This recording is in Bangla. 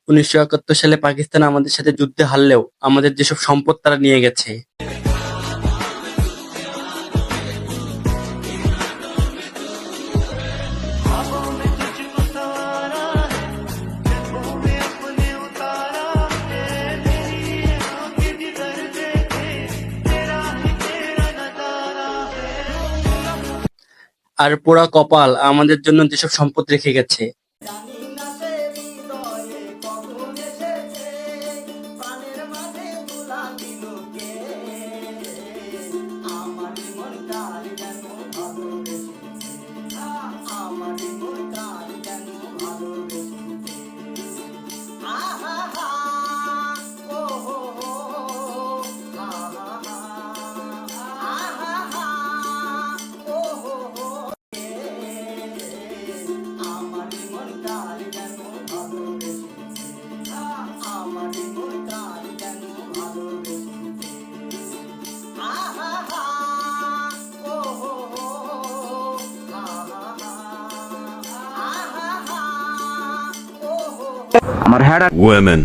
1971 সালে পাকিস্তান আমাদের সাথে যুদ্ধে হারলেও আমাদের যেসব সম্পদ তারা নিয়ে গেছে। আর পোড়া কপাল আমাদের জন্য যেসব সম্পদ রেখে গেছে। আমার হেড women